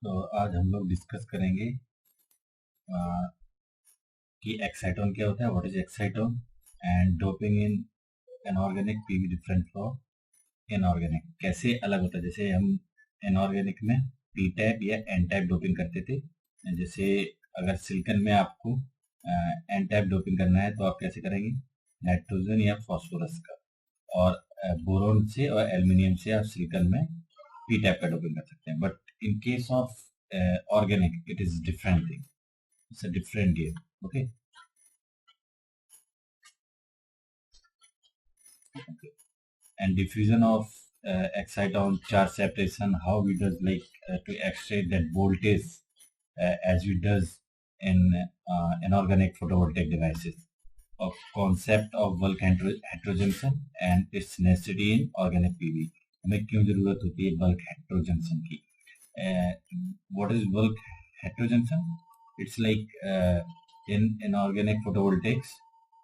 तो आज हम लोग डिस्कस करेंगे कि एक्साइटोन क्या होता है, what is exciton, and doping in inorganic PV different from inorganic, कैसे अलग होता है। जैसे हम इनऑर्गेनिक में पी टाइप या एन टाइप डोपिंग करते थे। जैसे अगर सिलिकन में आपको एन टाइप डोपिंग करना है तो आप कैसे करेंगे, नाइट्रोजन या फास्फोरस का, और बोरोन से और एल्यूमिनियम से आप सिलिकन में पी टाइप का डोपिंग कर सकते हैं। But in case of organic it is different thing, it's a different game. Okay, okay. And diffusion of exciton charge separation, how we does like to extract that voltage as we does in inorganic photovoltaic devices, of concept of bulk heterojunction and its necessity in organic PV. हमें क्यों जरूरत होती है bulk हेट्रोजंक्शन की? What is bulk heterojunction? It's like in inorganic photovoltaics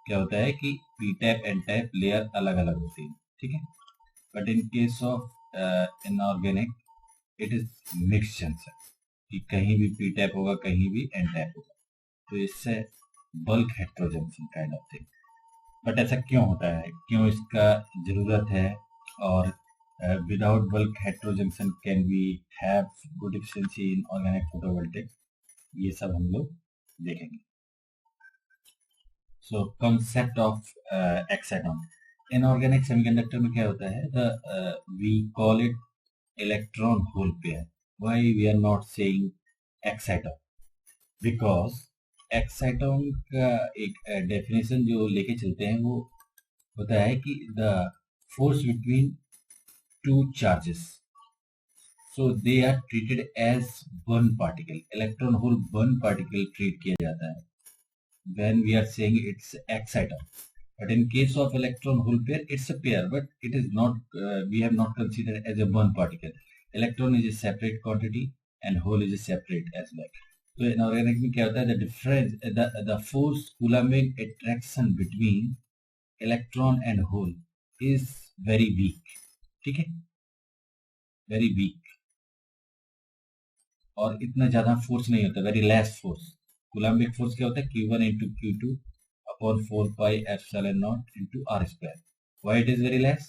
क्या होता है कि P type N type layer अलग अलग होती है, ठीक है। But in case of inorganic it is mix junction, कि कहीं भी पी टाइप होगा कहीं भी एन टाइप होगा, तो इससे bulk heterojunction kind of thing. But ऐसा क्यों होता है, क्यों इसका जरूरत है, और without bulk heterojunction can we have good efficiency in organic photovoltaics, ये सब हम लोग देखेंगे। So concept of exciton inorganic semiconductor में क्या होता है, the we call it electron hole pair. Why we are not saying exciton? Because exciton का एक डेफिनेशन जो लेके चलते हैं वो होता है कि the force between two charges, so they are treated as one particle, electron hole one particle treat किया जाता है when we are saying it's exciton. But in case of electron hole pair it's a pair, but it is not we have not considered as a one particle. Electron is a separate quantity and hole is a separate as well. तो inorganic में क्या होता है, the difference the force coulombic attraction between electron and hole is very weak, ठीक है, very weak, और इतना ज्यादा फोर्स नहीं होता, very less force. Coulombic force क्या होता है, Q1 into Q2 upon 4 pi epsilon naught into R square. Why it is very less?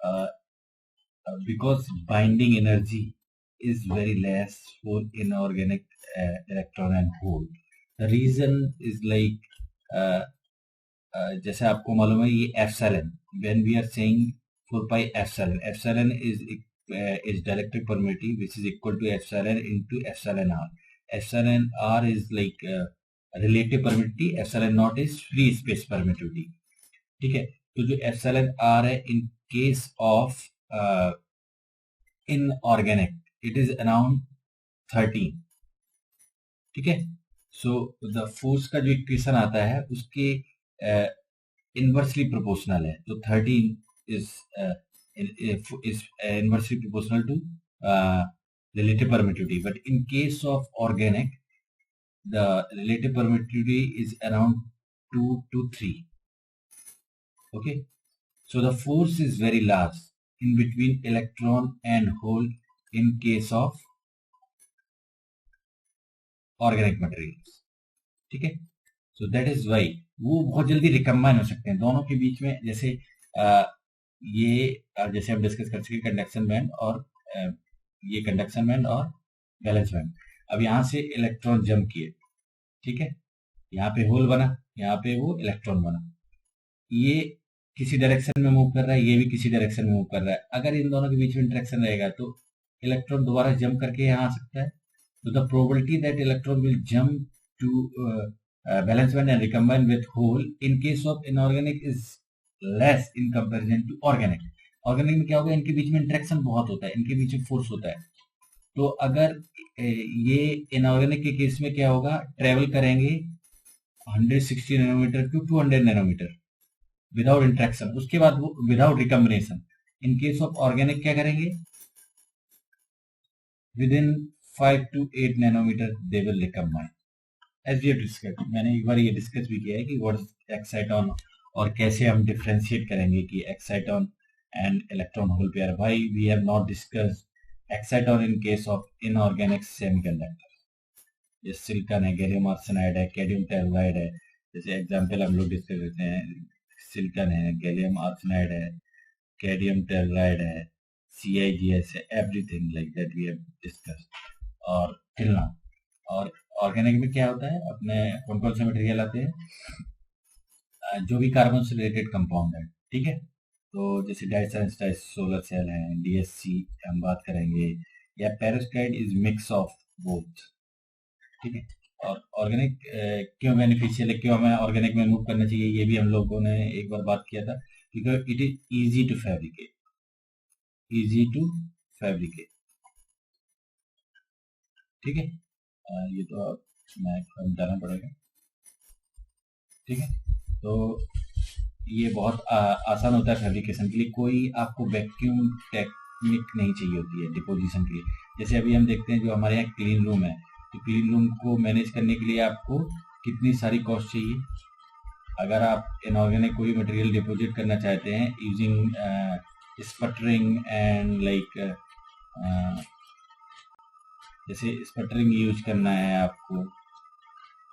Uh, because binding energy is very less for inorganic electron and hole. The reason is like जैसे आपको मालूम है ये epsilon, when we are saying 4 pi epsilon, epsilon is dielectric permittivity which is equal to epsilon into epsilon r. Epsilon r is like relative permittivity, epsilon naught is free space permittivity, ठीक है। तो जो epsilon r है in case of inorganic it is around 13, ठीक है। So the force का जो equation आता है उसके इनवर्सली प्रोपोर्शनल है, तो 13 is inversely proportional to relative permittivity. But in case of organic the relative permittivity is around 2 to 3. Okay, so the force is very large in between electron and hole in case of organic materials, ठीक है। So that is why वो बहुत जल्दी recombine हो सकते हैं दोनों के बीच में। जैसे जैसे हम डिस्कस कर चुके कंडक्शन बैंड और ये कंडक्शन बैंड और बैलेंस बैंड। अब यहाँ से इलेक्ट्रॉन जंप किए, ठीक है, यहाँ पे होल बना, यहाँ पे वो इलेक्ट्रॉन बना, ये किसी डायरेक्शन में मूव कर रहा है, ये भी किसी डायरेक्शन में मूव कर रहा है। अगर इन दोनों के बीच में इंटरेक्शन रहेगा तो इलेक्ट्रॉन दोबारा जंप करके यहाँ आ सकता है। तो the probability that electron will jump to balance band and recombine with hole in case of inorganic is less in comparison to organic. Organic में क्या होगा, इनके बीच में इंटरेक्शन बहुत होता है, इनके बीच में फोर्स होता है। तो अगर ये इनऑर्गेनिक के केस में क्या होगा, ट्रेवल करेंगे 160 nanometre to 200 nanometre without interaction, उसके बाद वो without recombination. In case of organic क्या करेंगे, with in 5 to 8 nanometre they will recombine. As we have discuss, मैंने एक बार ये डिस्कस भी किया है कि व्हाट इज एक्साइटोन और कैसे हम डिफरेंशिएट करेंगे कि exciton and electron hole pair. Why we have not discuss exciton in case of inorganic semiconductor, ये सिलिकॉन है, गैलियम आर्सेनाइड है, कैडमियम टेलुराइड है, जैसे एग्जांपल हम लोग डिस्कस करते हैं, सिलिकॉन है, गैलियम आर्सेनाइड है, कैडमियम टेलुराइड है, CIGS है, everything like that we have discussed और टिल नाउ। और ऑर्गेनिक में क्या होता है, अपने कौन कौन से मटेरियल आते हैं, जो भी कार्बन से रिलेटेड कंपाउंड है, ठीक है। तो जैसे डाइसल्फाइड सोलर सेल है, DSC हम बात करेंगे, या peroxide is mix of both, ठीक है। और ऑर्गेनिक क्यों बेनिफिशियल है, क्यों हमें ऑर्गेनिक में मूव करना चाहिए, ये भी हम लोगों ने एक बार बात किया था, because it is easy to fabricate, easy to fabricate, ठीक है। ये तो मैं बताना पड़ेगा, ठीक है। तो ये बहुत आसान होता है फैब्रिकेशन के लिए, कोई आपको वैक्यूम टेक्निक नहीं चाहिए होती है डिपोजिशन के लिए। जैसे अभी हम देखते हैं जो हमारे यहाँ क्लीन रूम है, तो क्लीन रूम को मैनेज करने के लिए आपको कितनी सारी कॉस्ट चाहिए। अगर आप इनऑर्गेनिक कोई मटेरियल डिपॉजिट करना चाहते हैं यूजिंग स्पटरिंग एंड लाइक, जैसे स्पटरिंग यूज करना है आपको,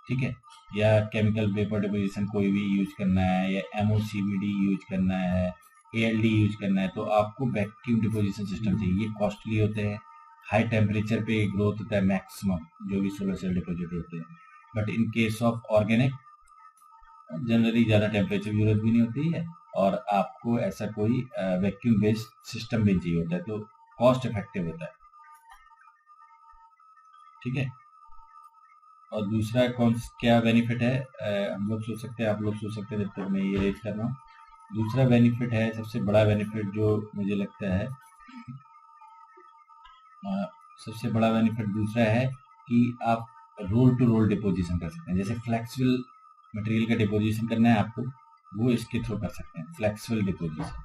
ठीक है, या केमिकल वेपर डिपोजिशन कोई भी यूज करना है, या MOCVD यूज करना है, ALD यूज करना है, तो आपको वैक्यूम डिपोजिशन सिस्टम चाहिए। ये कॉस्टली होते हैं, हाई टेम्परेचर पे ग्रोथ होता है मैक्सिमम, जो भी सोलर सेल डिपोजिट होते हैं। But in case of organic generally ज़्यादा टेम्परेचर की जरूरत भी नहीं होती है, और आपको ऐसा कोई वैक्यूम बेस्ड सिस्टम भी चाहिए होता है, तो कॉस्ट इफेक्टिव होता है, ठीक है। और दूसरा कौन क्या बेनिफिट है, हम लोग सोच सकते हैं, आप लोग सोच सकते हैं, जब तक मैं ये रेज कर रहा हूँ। दूसरा बेनिफिट है, सबसे बड़ा बेनिफिट जो मुझे लगता है, सबसे बड़ा बेनिफिट दूसरा है कि आप रोल टू रोल डिपोजिशन कर सकते हैं। जैसे फ्लेक्सिबल मटेरियल का डिपोजिशन करना है आपको, वो इसके थ्रू कर सकते हैं, flexible deposition,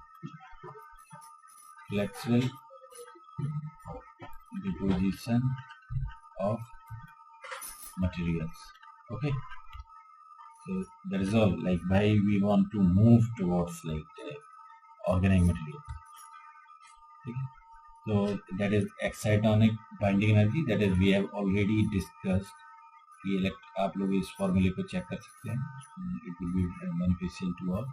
flexible deposition of materials, okay. So that is all, like why we want to move towards like organic material, okay. So that is excitonic binding energy, that is we have already discussed। ये आप लोग इस फॉर्मूले को check कर सकते हैं, it will be beneficial to all।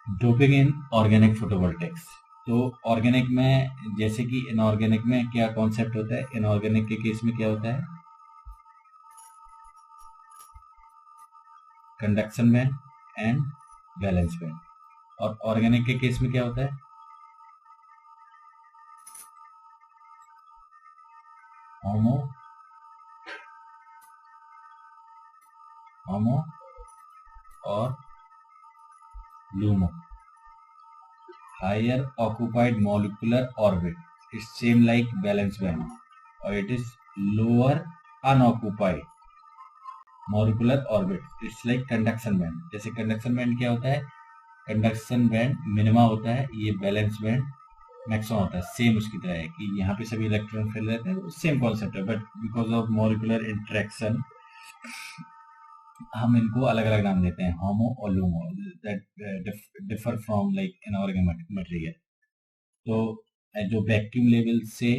Doping in organic photovoltaics, तो ऑर्गेनिक में जैसे कि इनऑर्गेनिक में क्या कॉन्सेप्ट होता है, इनऑर्गेनिक के केस में क्या होता है, conduction band and valence band, और ऑर्गेनिक के केस में क्या होता है, होमो होमो और LUMO, higher occupied molecular orbit, it's same like valence band, और it is lower unoccupied molecular orbit, it's like conduction band. जैसे कंडक्शन बैंड क्या होता है, कंडक्शन बैंड मिनिमा होता है, ये बैलेंस बैंड मैक्सिमम होता है, सेम उसकी तरह है कि यहाँ पे सभी इलेक्ट्रॉन फैल रहते हैं, सेम कॉन्सेप्ट है, but because of molecular interaction हम इनको अलग अलग नाम देते हैं, होमो और LUMO, that differ from like inorganic material. तो जो वैक्यूम लेवल से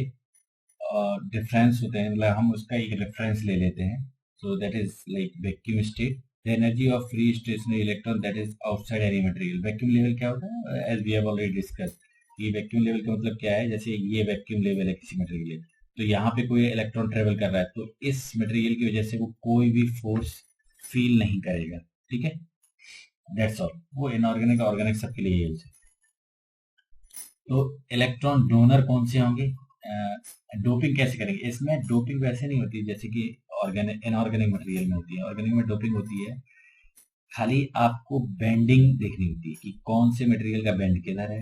डिफरेंस होते हैं, मतलब हम उसका एक रेफरेंस ले लेते हैं, so that is like vacuum state, the energy of free stationary electron that is outside any material। vacuum level क्या होता है, as we have already discussed, ये vacuum level का मतलब क्या है, जैसे ये vacuum level है किसी मटेरियल, तो यहाँ पे कोई इलेक्ट्रॉन ट्रेवल कर रहा है, तो इस मटेरियल की वजह से वो कोई भी फोर्स फील नहीं करेगा, ठीक है, दैट्स ऑल। वो इनऑर्गेनिक ऑर्गेनिक सबके लिए यूज है। तो इलेक्ट्रॉन डोनर कौन से होंगे, डोपिंग कैसे करेंगे, इसमें डोपिंग वैसे नहीं होती जैसे कि ऑर्गेनिक इनऑर्गेनिक मटेरियल में होती है। ऑर्गेनिक में डोपिंग होती है, खाली आपको बेंडिंग देखनी होती है कि कौन से मटेरियल का बेंड किधर है,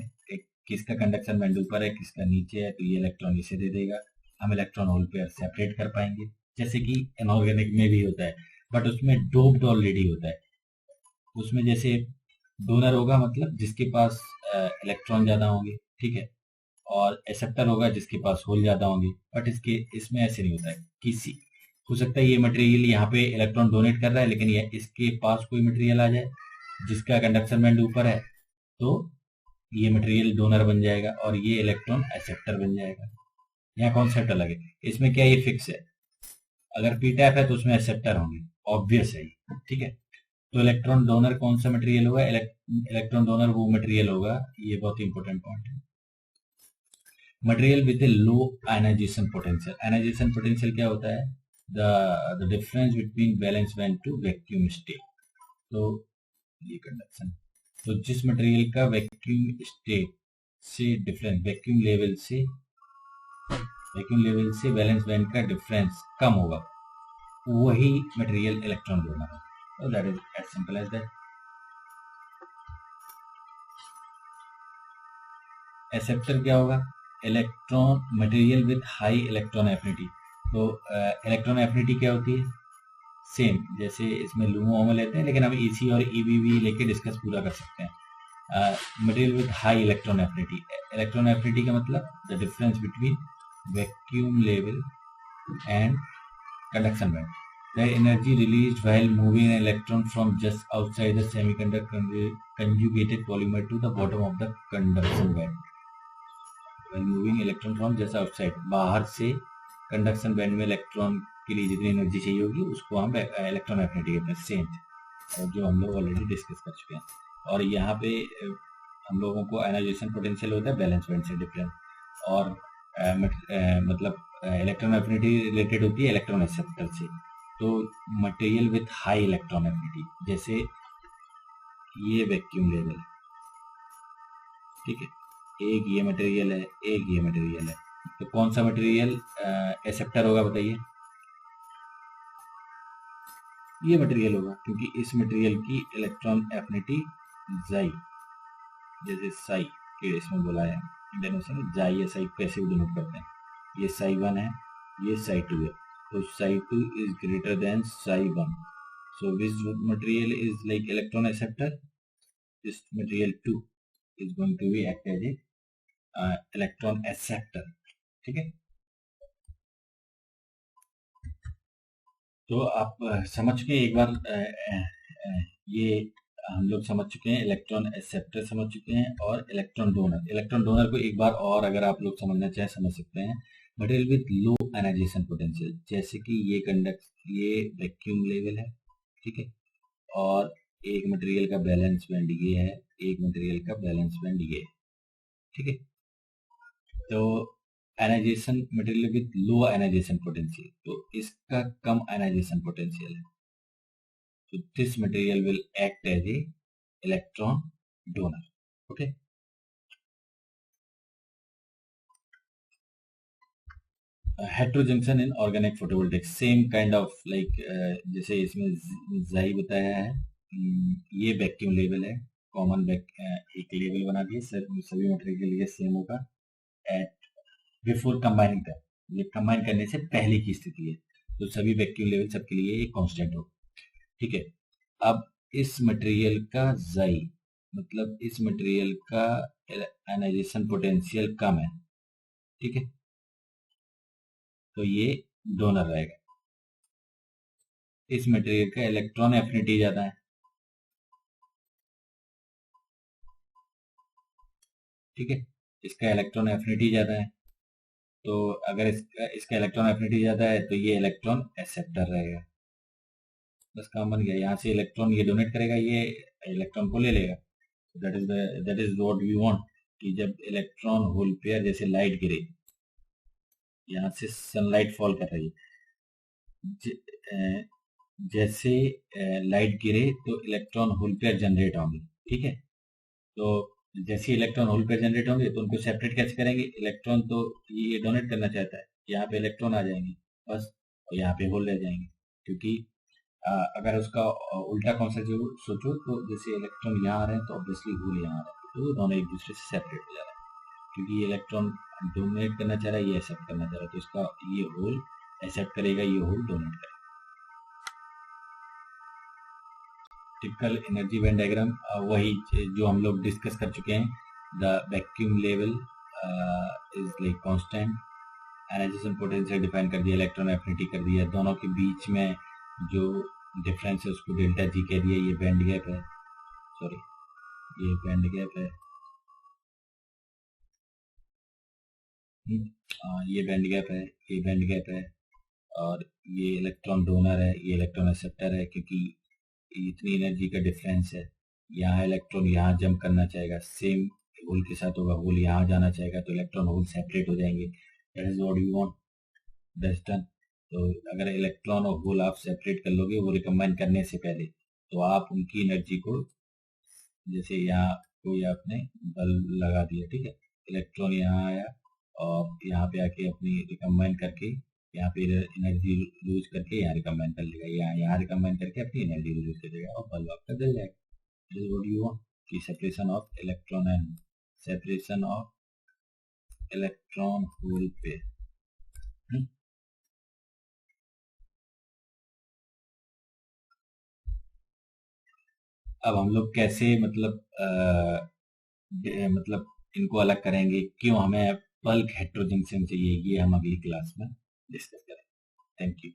किसका कंडक्शन बेंड ऊपर है, किसका नीचे है, तो ये इलेक्ट्रॉन इसे दे देगा, हम इलेक्ट्रॉन होल पेयर सेपरेट कर पाएंगे, जैसे कि इनऑर्गेनिक में भी होता है, बट उसमें डोप्ड ऑलरेडी होता है। उसमें जैसे डोनर होगा मतलब जिसके पास इलेक्ट्रॉन ज्यादा होंगे, ठीक है, और एक्सेप्टर होगा जिसके पास होल ज्यादा होंगे, बट इसमें ऐसे नहीं होता है। किसी हो सकता है ये मटेरियल यहाँ पे इलेक्ट्रॉन डोनेट कर रहा है, लेकिन ये इसके पास कोई मटेरियल आ जाए जिसका कंडक्शन बैंड ऊपर है, तो ये मटेरियल डोनर बन जाएगा और ये इलेक्ट्रॉन एक्सेप्टर बन जाएगा। यहाँ कॉन्सेप्ट अलग है, इसमें क्या ये फिक्स है, अगर पी टैप है तो उसमें एक्सेप्टर होंगे, ऑब्वियस है ये, ठीक है। तो इलेक्ट्रॉन डोनर कौन सा मटेरियल होगा, इलेक्ट्रॉन डोनर वो मटेरियल होगा, ये बहुत इंपॉर्टेंट पॉइंट है, material with a low ionisation potential. Ionisation potential क्या होता है, the difference between valence band to vacuum state. तो ये कंडक्शन, तो जिस मटेरियल का वैक्यूम स्टेट से डिफरेंस, वैक्यूम लेवल से वैलेंस बैंड का डिफरेंस कम होगा, वही मटेरियल इलेक्ट्रॉन डोनर है। तो that is as simple as that. Acceptor क्या होगा, electron material with high electron affinity. तो इलेक्ट्रॉन एफिनिटी क्या होती है, सेम जैसे इसमें लूमो ओमो लेते हैं, लेकिन हम ईसी और ईबीवी लेके डिस्कस पूरा कर सकते हैं। Material with high electron affinity, electron affinity का मतलब the difference between vacuum level and conduction band. The energy released while moving an electron from just outside the semiconductor conjugated polymer to the bottom of the conduction band. While moving electron from just outside, बाहर से conduction band में electron के लिए जितनी energy चाहिए होगी उसको हम इलेक्ट्रॉन एफिनिटी कहते हैं, सेम, और जो हम लोग ऑलरेडी डिस्कस कर चुके हैं। और यहाँ पे हम लोगों को आयनाइजेशन पोटेंशियल होता है बैलेंस बैंड से डिफरेंट, और मतलब इलेक्ट्रॉन एफिनिटी रिलेटेड होती है इलेक्ट्रॉन एक्सेप्टर से। तो material with high electron affinity, जैसे ये वैक्यूम लेवल, ठीक है, एक ये मटेरियल है, एक ये मटेरियल है, तो कौन सा मटेरियल एक्सेप्टर होगा बताइए, ये मटेरियल होगा, क्योंकि इस मटेरियल की इलेक्ट्रॉन एफिनिटी जाई, जैसे साई के इसमें बोला है इंटरनेशनल जाई या साई कैसे डिनोट करते हैं, ये साई 1 है, ये साई 2 है, तो Sai 2 is greater than Sai 1, so which material is like electron acceptor, this material 2 is going to be act as a electron acceptor, ठीक है। तो आप समझ के एक बार ये हम लोग समझ चुके हैं, इलेक्ट्रॉन एक्सेप्टर समझ चुके हैं, और इलेक्ट्रॉन डोनर, इलेक्ट्रॉन डोनर को एक बार और अगर आप लोग समझना चाहें समझ सकते हैं, material with low ionisation potential, जैसे कि ये वैक्यूम लेवल है, ठीक है, और एक मटेरियल का बैलेंस बैंड ये है, एक मटेरियल का बैलेंस बैंड ये है, ठीक है। तो ionisation, material with low ionisation potential, तो इसका कम आयनाइजेशन पोटेंशियल है, तो this material will act as a electron donor, okay. Heterojunction in organic photovoltaic, same kind of like, जैसे इसमें जाई बताया है, ये वैक्यूम लेवल है, कॉमन एक लेवल बना दिए, सभी मटेरियल के लिए सेम होगा एट बिफोर कंबाइनिंग दैट, ये कंबाइन करने से पहले की स्थिति है, तो सभी वैक्यूम लेवल सबके लिए एक कांस्टेंट होगा, ठीक है। अब इस मटेरियल का जाई, मतलब इस मटेरियल का आयनाइजेशन पोटेंशियल कम है, ठीक है, तो ये डोनर रहेगा। इस मटेरियल का इलेक्ट्रॉन एफिनिटी ज्यादा है, ठीक है, इसका इलेक्ट्रॉन एफिनिटी ज्यादा है, तो अगर इसका इलेक्ट्रॉन एफिनिटी ज्यादा है तो ये इलेक्ट्रॉन एक्सेप्टर रहेगा, बस काम बन गया, यहाँ से इलेक्ट्रॉन ये डोनेट करेगा, ये इलेक्ट्रॉन को ले लेगा, that is what we want, कि जब इलेक्ट्रॉन होल पेयर, जैसे लाइट गिरे, यहाँ से सनलाइट फॉल कर रही है, जैसे लाइट गिरे तो इलेक्ट्रॉन होल पेयर जनरेट होंगे, ठीक है, तो जैसे इलेक्ट्रॉन होल पेयर जनरेट होंगे तो उनको सेपरेट कैसे करेंगे, इलेक्ट्रॉन तो ये डोनेट करना चाहता है, यहाँ पे इलेक्ट्रॉन आ जाएंगे बस, और यहाँ पे होल रह जाएंगे, क्योंकि अगर उसका उल्टा कॉन्सेप्ट सोचो, तो जैसे इलेक्ट्रॉन यहाँ आ रहे हैं तो ऑब्वियसली होल यहाँ आ रहे हैं, तो दोनों एक दूसरे से सेपरेट हो जा रहे हैं, क्योंकि ये इलेक्ट्रॉन डोनेट करना चाह रहा है, ये एक्सेप्ट करना चाह रहा है, तो इसका ये होल एक्सेप्ट करेगा, ये होल डोनेट करेगा। टिपिकल एनर्जी बैंड डायग्राम वही जो हम लोग डिस्कस कर चुके हैं, the vacuum level is like constant, ionisation potential define कर दिया, इलेक्ट्रॉन एफिनिटी कर दिया, दोनों के बीच में जो डिफरेंस है उसको डेल्टा जी कह दिया, ये बैंड गैप है, सॉरी ये बैंड गैप है, ये बैंड गैप है, ये बैंड गैप है, और ये इलेक्ट्रॉन डोनर है, ये इलेक्ट्रॉन एक्सेप्टर है, क्योंकि इतनी एनर्जी का डिफरेंस है। यहाँ इलेक्ट्रॉन यहाँ जंप करना चाहेगा, सेम होल के साथ होगा, होल यहाँ जाना चाहेगा, तो इलेक्ट्रॉन होल सेपरेट हो जाएंगे। That is what you want, that's done. तो अगर इलेक्ट्रॉन और होल आप सेपरेट कर लोगे वो रिकम्बाइन करने से पहले, तो आप उनकी एनर्जी को, जैसे यहाँ कोई आपने बल्ब लगा दिया, ठीक है, इलेक्ट्रॉन यहाँ आया और यहाँ पे आके अपनी रिकम्बाइन करके यहाँ पे एनर्जी लूज करके यहाँ रिकम्बाइन कर लेगा, यहाँ रिकम्बाइन करके अपनी एनर्जी लूज कर देगा और बल्ब आपका जल जाएगा। व्हाट यू वांट कि separation of electron and separation of electron hole पे। हम्म? अब हम लोग कैसे मतलब मतलब इनको अलग करेंगे, क्यों हमें बल्क हेटेरोजंक्शन चाहिए, ये हम अगली क्लास में डिस्कस करेंगे। Thank you.